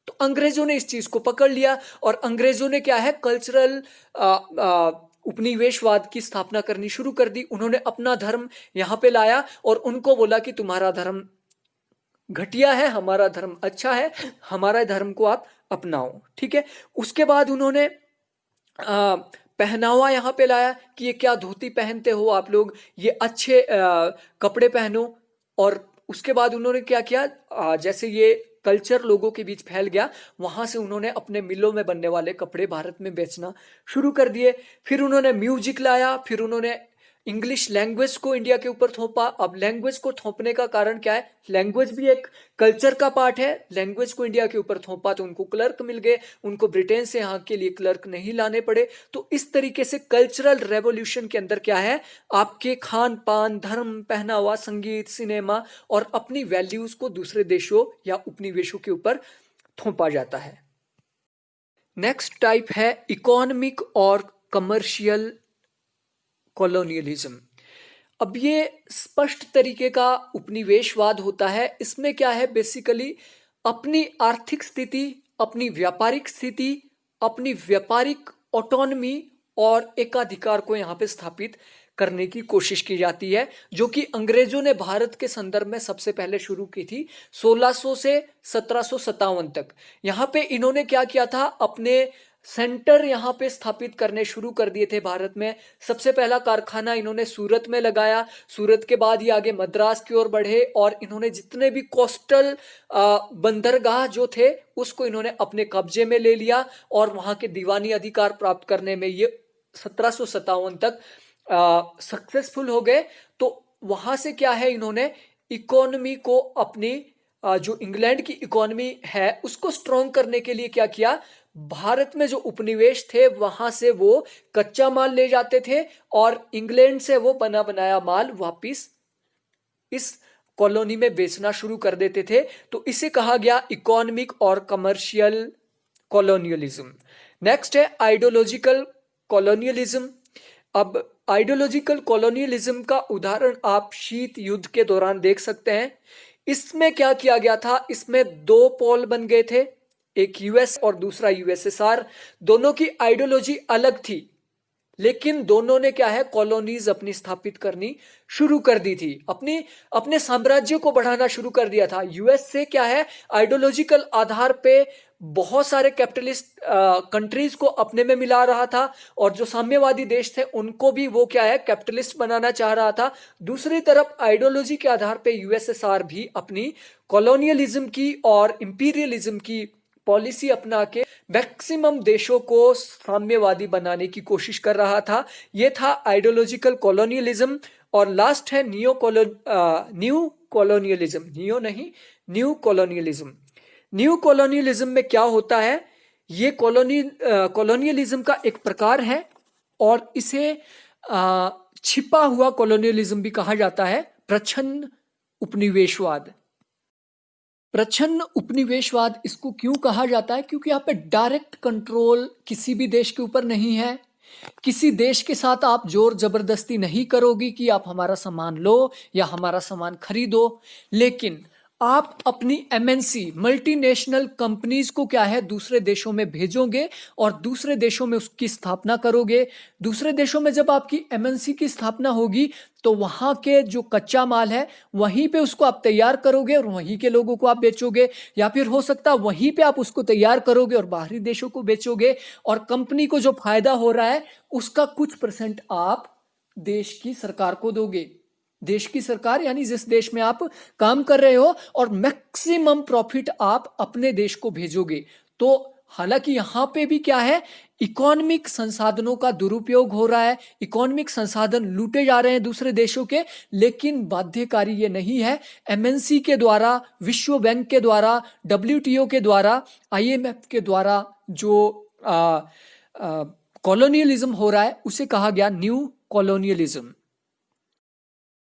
तो अंग्रेजों ने इस चीज को पकड़ लिया और अंग्रेजों ने क्या है, कल्चरल उपनिवेशवाद की स्थापना करनी शुरू कर दी। उन्होंने अपना धर्म यहां पे लाया और उनको बोला कि तुम्हारा धर्म घटिया है, हमारा धर्म अच्छा है, हमारा धर्म को आप अपनाओ। ठीक है, उसके बाद उन्होंने पहनावा यहां पे लाया कि ये क्या धोती पहनते हो आप लोग, ये अच्छे कपड़े पहनो। और उसके बाद उन्होंने क्या किया, जैसे ये कल्चर लोगों के बीच फैल गया, वहां से उन्होंने अपने मिलों में बनने वाले कपड़े भारत में बेचना शुरू कर दिए। फिर उन्होंने म्यूजिक लाया, फिर उन्होंने इंग्लिश लैंग्वेज को इंडिया के ऊपर थोपा। अब लैंग्वेज को थोपने का कारण क्या है, लैंग्वेज भी एक कल्चर का पार्ट है। लैंग्वेज को इंडिया के ऊपर थोपा तो उनको क्लर्क मिल गए, उनको ब्रिटेन से यहाँ के लिए क्लर्क नहीं लाने पड़े। तो इस तरीके से कल्चरल रेवोल्यूशन के अंदर क्या है, आपके खान पान, धर्म, पहनावा, संगीत, सिनेमा और अपनी वैल्यूज को दूसरे देशों या उपनिवेशों के ऊपर थोपा जाता है। नेक्स्ट टाइप है इकोनॉमिक और कमर्शियल कॉलोनियलिज्म। अब ये स्पष्ट तरीके का उपनिवेशवाद होता है। इसमें क्या है, बेसिकली अपनी आर्थिक स्थिति, अपनी व्यापारिक स्थिति, अपनी व्यापारिक ऑटोनॉमी और एकाधिकार को यहाँ पे स्थापित करने की कोशिश की जाती है, जो कि अंग्रेजों ने भारत के संदर्भ में सबसे पहले शुरू की थी 1600 से 1757 तक। यहाँ पे इन्होंने क्या किया था, अपने सेंटर यहाँ पे स्थापित करने शुरू कर दिए थे भारत में। सबसे पहला कारखाना इन्होंने सूरत में लगाया, सूरत के बाद ये आगे मद्रास की ओर बढ़े और इन्होंने जितने भी कोस्टल बंदरगाह जो थे उसको इन्होंने अपने कब्जे में ले लिया और वहां के दीवानी अधिकार प्राप्त करने में ये 1757 तक सक्सेसफुल हो गए। तो वहां से क्या है, इन्होंने इकोनॉमी को अपनी जो इंग्लैंड की इकोनॉमी है उसको स्ट्रॉन्ग करने के लिए क्या किया, भारत में जो उपनिवेश थे वहां से वो कच्चा माल ले जाते थे और इंग्लैंड से वो बना बनाया माल वापिस इस कॉलोनी में बेचना शुरू कर देते थे। तो इसे कहा गया इकोनॉमिक और कमर्शियल कॉलोनियलिज्म। नेक्स्ट है आइडियोलॉजिकल कॉलोनियलिज्म। अब आइडियोलॉजिकल कॉलोनियलिज्म का उदाहरण आप शीत युद्ध के दौरान देख सकते हैं। इसमें क्या किया गया था, इसमें दो पोल बन गए थे, एक यूएस और दूसरा यूएसएसआर। दोनों की आइडियोलॉजी अलग थी लेकिन दोनों ने क्या है, कॉलोनीज अपनी स्थापित करनी शुरू कर दी थी, अपने साम्राज्य को बढ़ाना शुरू कर दिया था। यूएस से क्या है, आइडियोलॉजिकल आधार पे बहुत सारे कैपिटलिस्ट कंट्रीज को अपने में मिला रहा था और जो साम्यवादी देश थे उनको भी वो क्या है, कैपिटलिस्ट बनाना चाह रहा था। दूसरी तरफ आइडियोलॉजी के आधार पे यूएसएसआर भी अपनी कॉलोनियलिज्म की और इंपीरियलिज्म की पॉलिसी अपना के मैक्सिमम देशों को साम्यवादी बनाने की कोशिश कर रहा था। यह था आइडियोलॉजिकल कॉलोनियलिज्म। और लास्ट है new colonialism. New colonialism. New colonialism में क्या होता है, ये कॉलोनियलिज्म का एक प्रकार है और इसे छिपा हुआ कॉलोनियलिज्म भी कहा जाता है। प्रच्छन्न उपनिवेशवाद। प्रच्छन्न उपनिवेशवाद इसको क्यों कहा जाता है, क्योंकि यहाँ पे डायरेक्ट कंट्रोल किसी भी देश के ऊपर नहीं है। किसी देश के साथ आप जोर जबरदस्ती नहीं करोगी कि आप हमारा सामान लो या हमारा सामान खरीदो, लेकिन आप अपनी एमएनसी मल्टीनेशनल कंपनीज को क्या है दूसरे देशों में भेजोगे और दूसरे देशों में उसकी स्थापना करोगे। दूसरे देशों में जब आपकी एमएनसी की स्थापना होगी तो वहां के जो कच्चा माल है वहीं पे उसको आप तैयार करोगे और वहीं के लोगों को आप बेचोगे, या फिर हो सकता है वहीं पे आप उसको तैयार करोगे और बाहरी देशों को बेचोगे, और कंपनी को जो फायदा हो रहा है उसका कुछ परसेंट आप देश की सरकार को दोगे। देश की सरकार यानी जिस देश में आप काम कर रहे हो, और मैक्सिमम प्रॉफिट आप अपने देश को भेजोगे। तो हालांकि यहां पे भी क्या है, इकोनॉमिक संसाधनों का दुरुपयोग हो रहा है, इकोनॉमिक संसाधन लूटे जा रहे हैं दूसरे देशों के, लेकिन बाध्यकारी ये नहीं है। एमएनसी के द्वारा, विश्व बैंक के द्वारा, डब्ल्यूटीओ के द्वारा, आईएमएफ के द्वारा जो कॉलोनियलिज्म हो रहा है उसे कहा गया न्यू कॉलोनियलिज्म।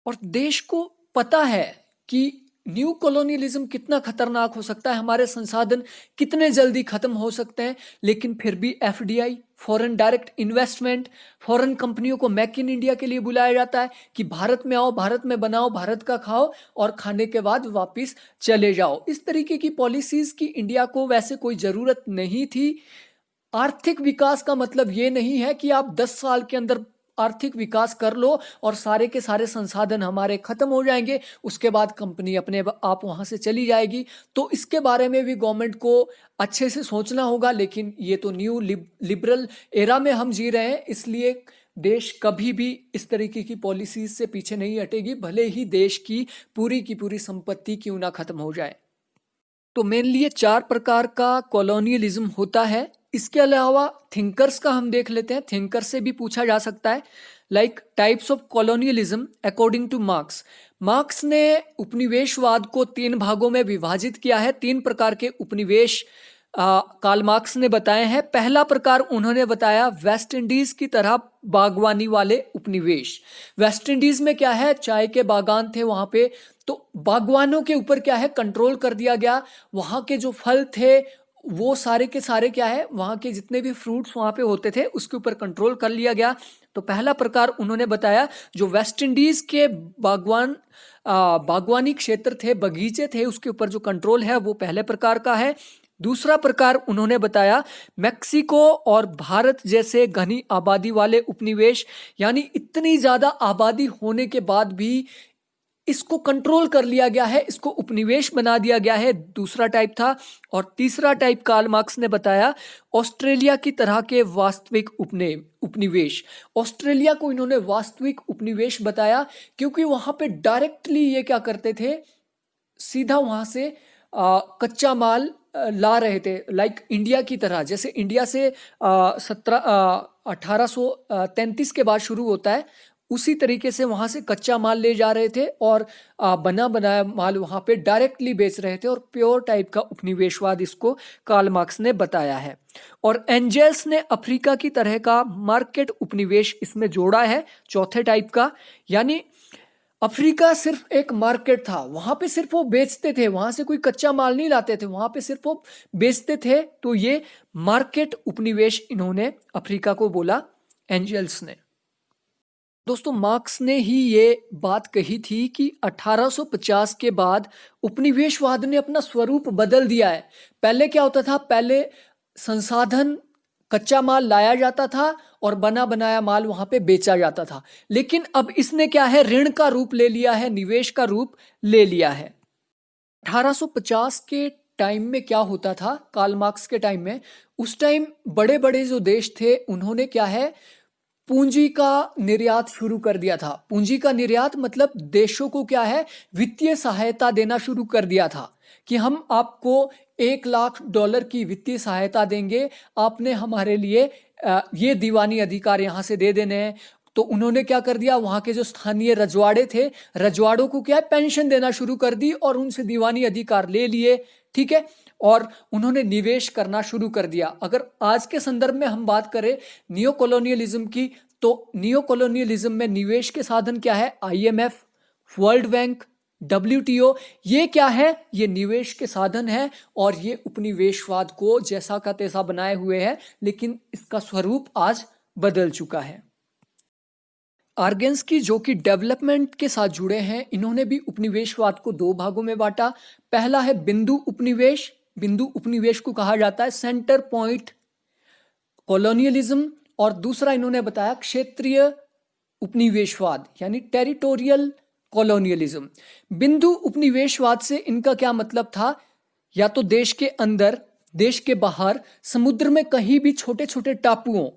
और देश को पता है कि न्यू कॉलोनियलिज्म कितना खतरनाक हो सकता है, हमारे संसाधन कितने जल्दी खत्म हो सकते हैं, लेकिन फिर भी FDI, foreign direct investment, foreign कंपनियों को मेक इन इंडिया के लिए बुलाया जाता है कि भारत में आओ, भारत में बनाओ, भारत का खाओ और खाने के बाद वापस चले जाओ। इस तरीके की पॉलिसीज की इंडिया को वैसे कोई जरूरत नहीं थी। आर्थिक विकास का मतलब ये नहीं है कि आप 10 साल के अंदर आर्थिक विकास कर लो और सारे के सारे संसाधन हमारे खत्म हो जाएंगे, उसके बाद कंपनी अपने आप वहां से चली जाएगी। तो इसके बारे में भी गवर्नमेंट को अच्छे से सोचना होगा। लेकिन ये तो न्यू लिबरल एरा में हम जी रहे हैं, इसलिए देश कभी भी इस तरीके की पॉलिसीज से पीछे नहीं हटेगी, भले ही देश की पूरी संपत्ति क्यों ना खत्म हो जाए। तो मेनली ये 4 प्रकार का कॉलोनियलिज्म होता है। इसके अलावा थिंकर्स का हम देख लेते हैं, थिंकर से भी पूछा जा सकता है। Like types of colonialism according two marks. Marks ने उपनिवेशवाद को 3 भागों में विभाजित किया है। 3 प्रकार के उपनिवेश कार्ल मार्क्स ने बताए हैं। पहला प्रकार उन्होंने बताया वेस्ट इंडीज की तरह बागवानी वाले उपनिवेश। वेस्ट इंडीज में क्या है, चाय के बागान थे वहां पे, तो बागवानों के ऊपर क्या है कंट्रोल कर दिया गया। वहां के जो फल थे वो सारे के सारे क्या है, वहां के जितने भी फ्रूट्स वहां पे होते थे उसके ऊपर कंट्रोल कर लिया गया। तो पहला प्रकार उन्होंने बताया जो वेस्ट इंडीज के बागवानी क्षेत्र थे, बगीचे थे, उसके ऊपर जो कंट्रोल है वो पहले प्रकार का है। दूसरा प्रकार उन्होंने बताया मेक्सिको और भारत जैसे घनी आबादी वाले उपनिवेश, यानी इतनी ज्यादा आबादी होने के बाद भी इसको कंट्रोल कर लिया गया है, इसको उपनिवेश बना दिया गया है, दूसरा टाइप था। और तीसरा टाइप कार्ल मार्क्स ने बताया ऑस्ट्रेलिया की तरह के वास्तविक उपनिवेश। ऑस्ट्रेलिया को इन्होंने वास्तविक उपनिवेश बताया क्योंकि वहां पे डायरेक्टली ये क्या करते थे, सीधा वहां से कच्चा माल ला रहे थे। लाइक इंडिया की तरह, जैसे इंडिया से 1833 के बाद शुरू होता है, उसी तरीके से वहां से कच्चा माल ले जा रहे थे और बना बनाया माल वहां पे डायरेक्टली बेच रहे थे। और प्योर टाइप का उपनिवेशवाद इसको कार्ल मार्क्स ने बताया है। और एंजेल्स ने अफ्रीका की तरह का मार्केट उपनिवेश इसमें जोड़ा है, चौथे टाइप का। यानी अफ्रीका सिर्फ एक मार्केट था, वहां पे सिर्फ वो बेचते थे, वहां से कोई कच्चा माल नहीं लाते थे, वहां पे सिर्फ वो बेचते थे। तो ये मार्केट उपनिवेश इन्होंने अफ्रीका को बोला एंजेल्स ने। दोस्तों मार्क्स ने ही ये बात कही थी कि 1850 के बाद उपनिवेशवाद ने अपना स्वरूप बदल दिया है। पहले क्या होता था, पहले संसाधन कच्चा माल लाया जाता था और बना बनाया माल वहां पे बेचा जाता था, लेकिन अब इसने क्या है ऋण का रूप ले लिया है, निवेश का रूप ले लिया है। 1850 के टाइम में क्या होता था, कार्ल मार्क्स के टाइम में, उस टाइम बड़े बड़े जो देश थे उन्होंने क्या है पूंजी का निर्यात शुरू कर दिया था। पूंजी का निर्यात मतलब देशों को क्या है वित्तीय सहायता देना शुरू कर दिया था कि हम आपको $1,00,000 की वित्तीय सहायता देंगे, आपने हमारे लिए ये दीवानी अधिकार यहाँ से दे देने हैं। तो उन्होंने क्या कर दिया, वहां के जो स्थानीय रजवाड़े थे, रजवाड़ों को क्या है पेंशन देना शुरू कर दी और उनसे दीवानी अधिकार ले लिए, ठीक है, और उन्होंने निवेश करना शुरू कर दिया। अगर आज के संदर्भ में हम बात करें नियो कॉलोनियलिज्म की, तो नियो कॉलोनियलिज्म में निवेश के साधन क्या है, आईएमएफ, वर्ल्ड बैंक, डब्ल्यूटीओ, ये क्या है, ये निवेश के साधन है और ये उपनिवेशवाद को जैसा का तैसा बनाए हुए है, लेकिन इसका स्वरूप आज बदल चुका है। आर्गेन्स्की जो कि डेवलपमेंट के साथ जुड़े हैं, इन्होंने भी उपनिवेशवाद को दो भागों में बांटा। पहला है बिंदु उपनिवेश। बिंदु उपनिवेश को कहा जाता है सेंटर पॉइंट कॉलोनियलिज्म, और दूसरा इन्होंने बताया क्षेत्रीय उपनिवेशवाद यानी टेरिटोरियल कॉलोनियलिज्म। बिंदु उपनिवेशवाद से इनका क्या मतलब था, या तो देश के अंदर, देश के बाहर, समुद्र में कहीं भी छोटे छोटे टापुओं,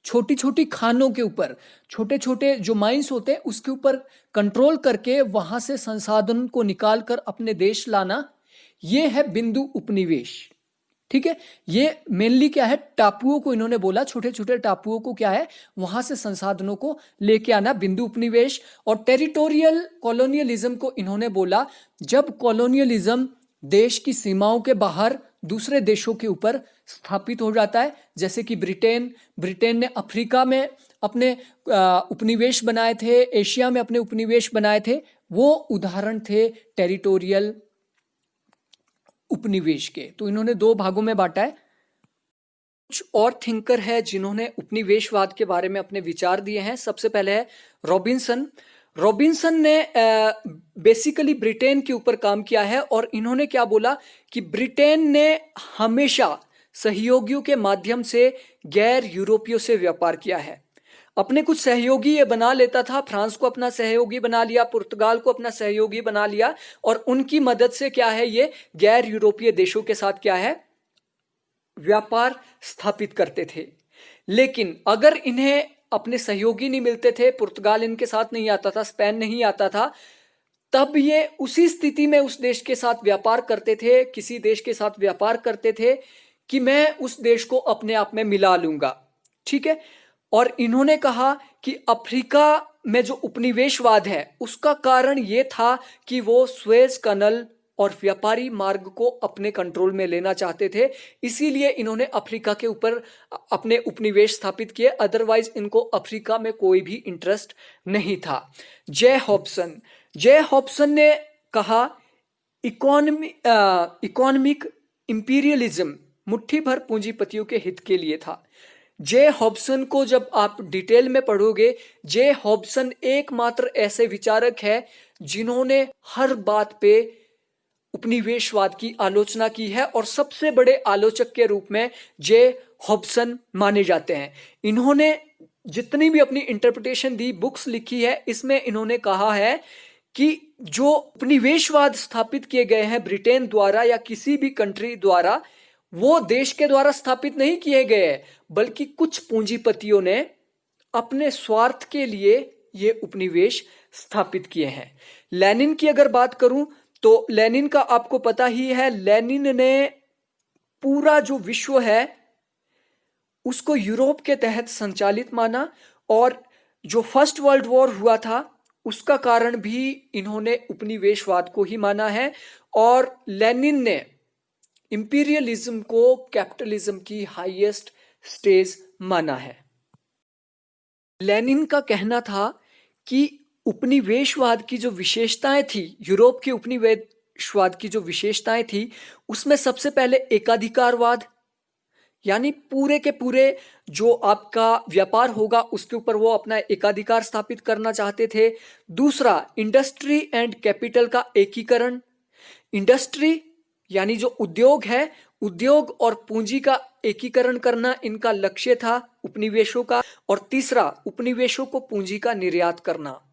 छोटी छोटी खानों के ऊपर, छोटे छोटे जो माइंस होते हैं उसके ऊपर कंट्रोल करके वहां से संसाधन को निकाल कर अपने देश लाना, यह है बिंदु उपनिवेश। ठीक है, ये मेनली क्या है, टापुओं को इन्होंने बोला, छोटे छोटे टापुओं को क्या है, वहां से संसाधनों को लेके आना, बिंदु उपनिवेश। और टेरिटोरियल कॉलोनियलिज्म को इन्होंने बोला जब कॉलोनियलिज्म देश की सीमाओं के बाहर दूसरे देशों के ऊपर स्थापित हो जाता है, जैसे कि ब्रिटेन ने अफ्रीका में अपने उपनिवेश बनाए थे, एशिया में अपने उपनिवेश बनाए थे, वो उदाहरण थे टेरिटोरियल उपनिवेश के। तो इन्होंने दो भागों में बांटा है। कुछ और थिंकर है जिन्होंने उपनिवेशवाद के बारे में अपने विचार दिए हैं। सबसे पहले है रॉबिन्सन ने बेसिकली ब्रिटेन के ऊपर काम किया है, और इन्होंने क्या बोला कि ब्रिटेन ने हमेशा सहयोगियों के माध्यम से गैर यूरोपियों से व्यापार किया है। अपने कुछ सहयोगी ये बना लेता था, फ्रांस को अपना सहयोगी बना लिया, पुर्तगाल को अपना सहयोगी बना लिया, और उनकी मदद से क्या है, ये गैर यूरोपीय देशों के साथ क्या है, व्यापार स्थापित करते थे। लेकिन अगर इन्हें अपने सहयोगी नहीं मिलते थे, पुर्तगाल इनके साथ नहीं आता था, स्पेन नहीं आता था, तब ये उसी स्थिति में उस देश के साथ व्यापार करते थे, किसी देश के साथ व्यापार करते थे कि मैं उस देश को अपने आप में मिला लूंगा। ठीक है, और इन्होंने कहा कि अफ्रीका में जो उपनिवेशवाद है उसका कारण ये था कि वो स्वेज कनल और व्यापारी मार्ग को अपने कंट्रोल में लेना चाहते थे, इसीलिए इन्होंने अफ्रीका के ऊपर अपने उपनिवेश स्थापित किए, अदरवाइज इनको अफ्रीका में कोई भी इंटरेस्ट नहीं था। जे हॉब्सन ने कहा इकोनॉमिक इंपीरियलिज्म मुट्ठी भर पूंजीपतियों के हित के लिए था। जे हॉब्सन को जब आप डिटेल में पढ़ोगे, जे हॉब्सन एकमात्र ऐसे विचारक है जिन्होंने हर बात पे उपनिवेशवाद की आलोचना की है, और सबसे बड़े आलोचक के रूप में जे हॉब्सन माने जाते हैं। इन्होंने जितनी भी अपनी इंटरप्रिटेशन दी, बुक्स लिखी है, इसमें इन्होंने कहा है कि जो उपनिवेशवाद स्थापित किए गए हैं ब्रिटेन द्वारा या किसी भी कंट्री द्वारा, वो देश के द्वारा स्थापित नहीं किए गए, बल्कि कुछ पूंजीपतियों ने अपने स्वार्थ के लिए ये उपनिवेश स्थापित किए हैं। लेनिन की अगर बात करूं तो लेनिन का आपको पता ही है, लेनिन ने पूरा जो विश्व है उसको यूरोप के तहत संचालित माना, और जो फर्स्ट वर्ल्ड वॉर हुआ था उसका कारण भी इन्होंने उपनिवेशवाद को ही माना है, और लेनिन ने इंपीरियलिज्म को कैपिटलिज्म की हाईएस्ट स्टेज माना है। लेनिन का कहना था कि उपनिवेशवाद की जो विशेषताएं थी, यूरोप के उपनिवेशवाद की जो विशेषताएं थी, उसमें सबसे पहले एकाधिकारवाद, यानी पूरे के पूरे जो आपका व्यापार होगा उसके ऊपर वो अपना एकाधिकार स्थापित करना चाहते थे। दूसरा, इंडस्ट्री एंड कैपिटल का एकीकरण। इंडस्ट्री यानी जो उद्योग है, उद्योग और पूंजी का एकीकरण करना इनका लक्ष्य था उपनिवेशों का। और तीसरा, उपनिवेशों को पूंजी का निर्यात करना।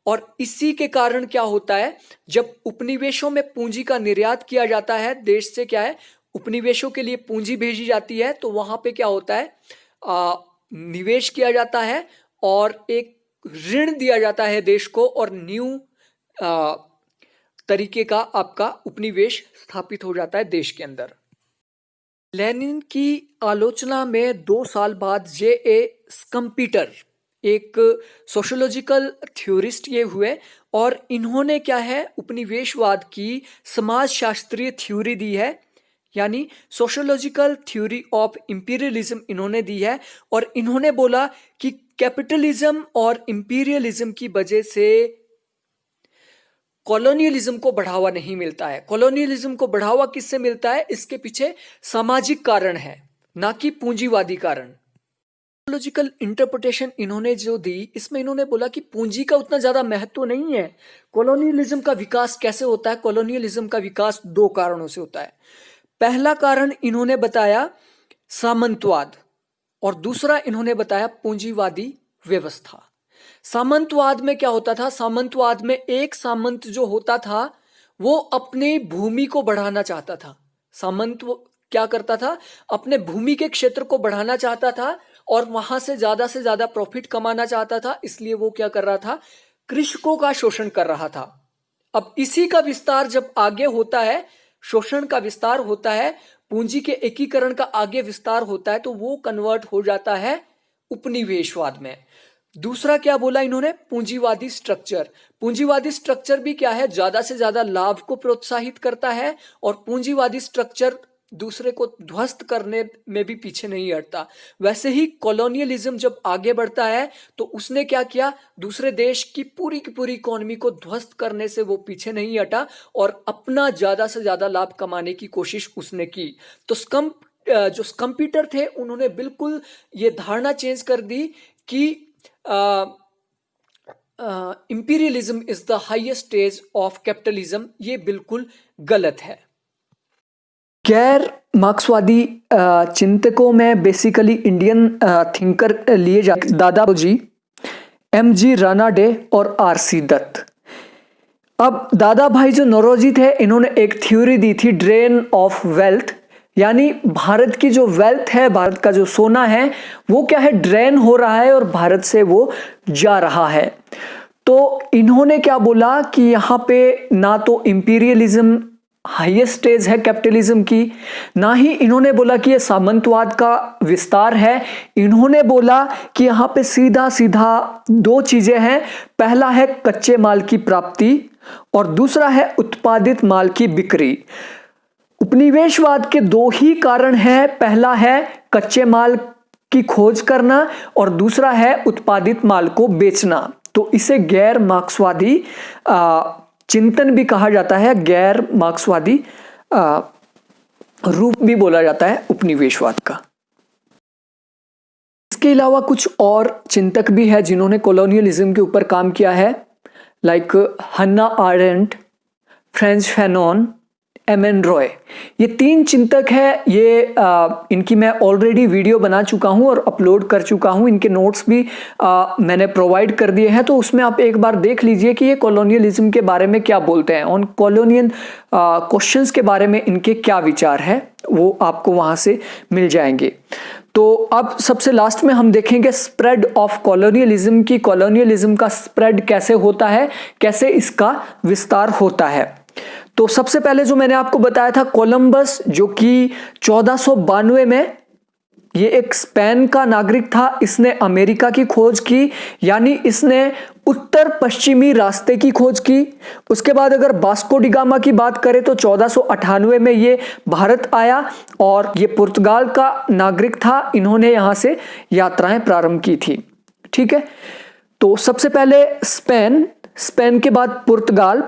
और इसी के कारण क्या होता है, जब उपनिवेशों में पूंजी का निर्यात किया जाता है, देश से क्या है, उपनिवेशों के लिए पूंजी भेजी जाती है, तो वहां पे क्या होता है, निवेश किया जाता है और एक ऋण दिया जाता है देश को, और न्यू तरीके का आपका उपनिवेश स्थापित हो जाता है देश के अंदर। लेनिन की आलोचना में 2 साल बाद जे.ए. स्कम्पीटर, एक सोशियोलॉजिकल थ्योरिस्ट ये हुए, और इन्होंने क्या है, उपनिवेशवाद की समाजशास्त्रीय थ्योरी दी है, यानी सोशियोलॉजिकल थ्योरी ऑफ इंपीरियलिज्म इन्होंने दी है। और इन्होंने बोला कि कैपिटलिज्म और इंपीरियलिज्म की वजह से कॉलोनियलिज्म को बढ़ावा नहीं मिलता है। कॉलोनियलिज्म को बढ़ावा किससे मिलता है, इसके पीछे सामाजिक कारण है, ना कि पूंजीवादी कारण। लॉजिकल इंटरप्रिटेशन इन्होंने जो दी, इसमें इन्होंने बोला कि पूंजी का उतना ज्यादा महत्व नहीं है। कॉलोनियलिज्म का विकास कैसे होता है? कॉलोनियलिज्म का विकास दो कारणों से होता है। पहला कारण इन्होंने बताया सामंतवाद, और दूसरा इन्होंने बताया पूंजीवादी व्यवस्था। सामंतवाद में क्या होता था? सामंतवाद में एक सामंत जो होता था वो अपनी भूमि को बढ़ाना चाहता था। सामंत वो क्या करता था? अपने भूमि के क्षेत्र को बढ़ाना चाहता था और वहां से ज्यादा प्रॉफिट कमाना चाहता था, इसलिए वो क्या कर रहा था? कृषकों का शोषण कर रहा था। अब इसी का विस्तार जब आगे होता है, शोषण का विस्तार होता है, पूंजी के एकीकरण का आगे विस्तार होता है, तो वो कन्वर्ट हो जाता है उपनिवेशवाद में। दूसरा क्या बोला इन्होंने? पूंजीवादी स्ट्रक्चर। पूंजीवादी स्ट्रक्चर भी क्या है? ज्यादा से ज्यादा लाभ को प्रोत्साहित करता है, और पूंजीवादी स्ट्रक्चर दूसरे को ध्वस्त करने में भी पीछे नहीं हटता। वैसे ही कॉलोनियलिज्म जब आगे बढ़ता है तो उसने क्या किया? दूसरे देश की पूरी इकोनॉमी को ध्वस्त करने से वो पीछे नहीं हटा और अपना ज्यादा से ज्यादा लाभ कमाने की कोशिश उसने की। तो जो स्कम्पीटर थे उन्होंने बिल्कुल ये धारणा चेंज कर दी कि imperialism is the highest stage of capitalism. ये बिल्कुल गलत है। गैर मार्क्सवादी चिंतकों में बेसिकली इंडियन थिंकर लिए जाते दादा जी, एम.जी. रानाडे और आर.सी. दत्त। अब दादा भाई जो नौरोजी थे, इन्होंने एक थ्योरी दी थी ड्रेन ऑफ वेल्थ, यानी भारत की जो वेल्थ है, भारत का जो सोना है, वो क्या है? ड्रेन हो रहा है और भारत से वो जा रहा है। तो इन्होंने क्या बोला कि यहाँ पे ना तो इंपीरियलिज्म हाईएस्ट स्टेज है कैपिटलिज्म की, ना ही इन्होंने बोला कि ये सामंतवाद का विस्तार है। इन्होंने बोला कि यहाँ पे सीधा सीधा दो चीजें हैं। पहला है कच्चे माल की प्राप्ति और दूसरा है उत्पादित माल की बिक्री। उपनिवेशवाद के दो ही कारण हैं। पहला है कच्चे माल की खोज करना और दूसरा है उत्पादित माल को बेचना। तो इसे गैर मार्क्सवादी चिंतन भी कहा जाता है, गैर मार्क्सवादी रूप भी बोला जाता है उपनिवेशवाद का। इसके अलावा कुछ और चिंतक भी है जिन्होंने कॉलोनियलिज्म के ऊपर काम किया है, like Hannah Arendt, French Fanon, M N. Roy. ये तीन चिंतक है। ये इनकी मैं ऑलरेडी वीडियो बना चुका हूं और अपलोड कर चुका हूं। इनके नोट्स भी मैंने प्रोवाइड कर दिए हैं, तो उसमें आप एक बार देख लीजिए कि ये कॉलोनियलिज्म के बारे में क्या बोलते हैं, ऑन कॉलोनियल क्वेश्चंस के बारे में इनके क्या विचार है, वो आपको वहां से मिल जाएंगे। तो अब सबसे लास्ट में हम देखेंगे स्प्रेड ऑफ कॉलोनियलिज्म की कॉलोनियलिज्म का स्प्रेड कैसे होता है, कैसे इसका विस्तार होता है। तो सबसे पहले जो मैंने आपको बताया था, कोलंबस, जो कि 1492 में ये एक स्पेन का नागरिक था, इसने अमेरिका की खोज की, यानी इसने उत्तर पश्चिमी रास्ते की खोज की। उसके बाद अगर वास्को डी गामा की बात करें तो 1498 में ये भारत आया और ये पुर्तगाल का नागरिक था। इन्होंने यहां से यात्राएं प्रारंभ की थी। ठीक है, तो सबसे पहले स्पेन के बाद पुर्तगाल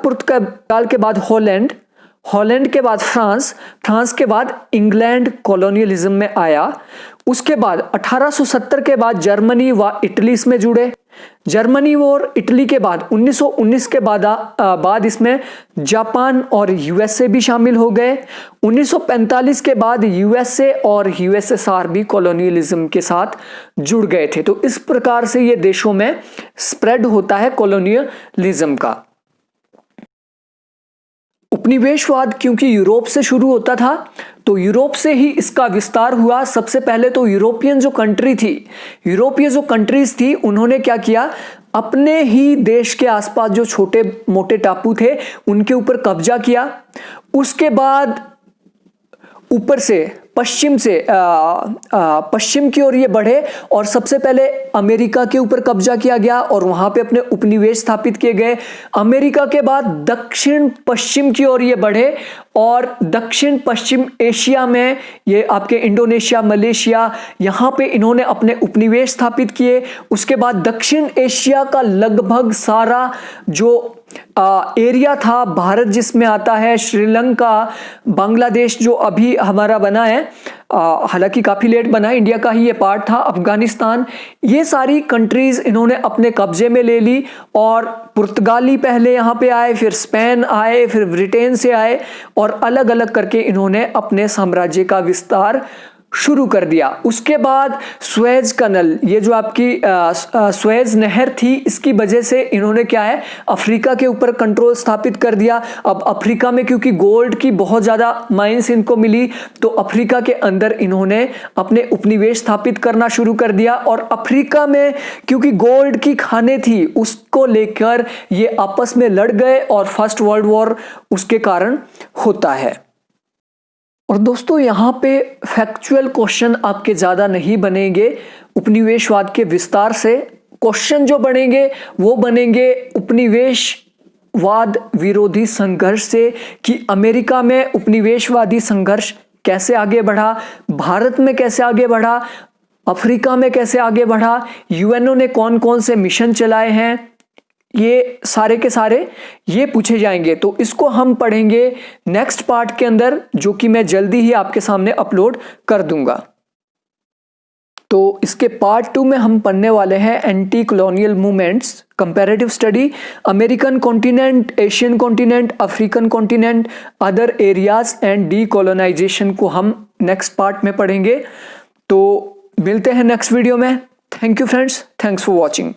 के बाद हॉलैंड के बाद फ्रांस के बाद इंग्लैंड कॉलोनियलिज्म में आया। उसके बाद 1870 के बाद जर्मनी व इटली इसमें जुड़े। जर्मनी और इटली के बाद 1919 के बाद इसमें जापान और यूएसए भी शामिल हो गए। 1945 के बाद यूएसए और यूएसएसआर भी कॉलोनियलिज्म के साथ जुड़ गए थे। तो इस प्रकार से ये देशों में स्प्रेड होता है कॉलोनियलिज्म का। उपनिवेशवाद क्योंकि यूरोप से शुरू होता था, तो यूरोप से ही इसका विस्तार हुआ। सबसे पहले तो यूरोपियन जो कंट्रीज थी, उन्होंने क्या किया? अपने ही देश के आसपास जो छोटे मोटे टापू थे उनके ऊपर कब्जा किया। उसके बाद ऊपर से पश्चिम की ओर ये बढ़े और सबसे पहले अमेरिका के ऊपर कब्जा किया गया और वहां पे अपने उपनिवेश स्थापित किए गए। अमेरिका के बाद दक्षिण पश्चिम की ओर ये बढ़े और दक्षिण पश्चिम एशिया में ये आपके इंडोनेशिया, मलेशिया, यहाँ पे इन्होंने अपने उपनिवेश स्थापित किए। उसके बाद दक्षिण एशिया का लगभग सारा जो एरिया था, भारत जिसमें आता है, श्रीलंका, बांग्लादेश जो अभी हमारा बना है, हालांकि काफ़ी लेट बना, इंडिया का ही ये पार्ट था। अफगानिस्तान, ये सारी कंट्रीज़ इन्होंने अपने कब्जे में ले ली और पुर्तगाली पहले यहाँ पे आए, फिर स्पेन आए, फिर ब्रिटेन से आए और अलग अलग करके इन्होंने अपने साम्राज्य का विस्तार शुरू कर दिया। उसके बाद सुएज कनल, ये जो आपकी सुएज नहर थी, इसकी वजह से इन्होंने क्या है, अफ्रीका के ऊपर कंट्रोल स्थापित कर दिया। अब अफ्रीका में क्योंकि गोल्ड की बहुत ज़्यादा माइंस इनको मिली, तो अफ्रीका के अंदर इन्होंने अपने उपनिवेश स्थापित करना शुरू कर दिया। और अफ्रीका में क्योंकि गोल्ड की खानें थी, उसको लेकर ये आपस में लड़ गए और फर्स्ट वर्ल्ड वॉर उसके कारण होता है। और दोस्तों यहाँ पे फैक्चुअल क्वेश्चन आपके ज़्यादा नहीं बनेंगे उपनिवेशवाद के विस्तार से। क्वेश्चन जो बनेंगे वो बनेंगे उपनिवेशवाद विरोधी संघर्ष से, कि अमेरिका में उपनिवेशवादी संघर्ष कैसे आगे बढ़ा, भारत में कैसे आगे बढ़ा, अफ्रीका में कैसे आगे बढ़ा, यूएनओ ने कौन कौन से मिशन चलाए हैं, ये सारे के सारे ये पूछे जाएंगे। तो इसको हम पढ़ेंगे नेक्स्ट पार्ट के अंदर, जो कि मैं जल्दी ही आपके सामने अपलोड कर दूंगा। तो इसके पार्ट 2 में हम पढ़ने वाले हैं anti colonial movements, comparative study, American continent, Asian continent, African continent, other areas and decolonisation को हम नेक्स्ट पार्ट में पढ़ेंगे। तो मिलते हैं नेक्स्ट वीडियो में। Thank you friends, thanks for watching.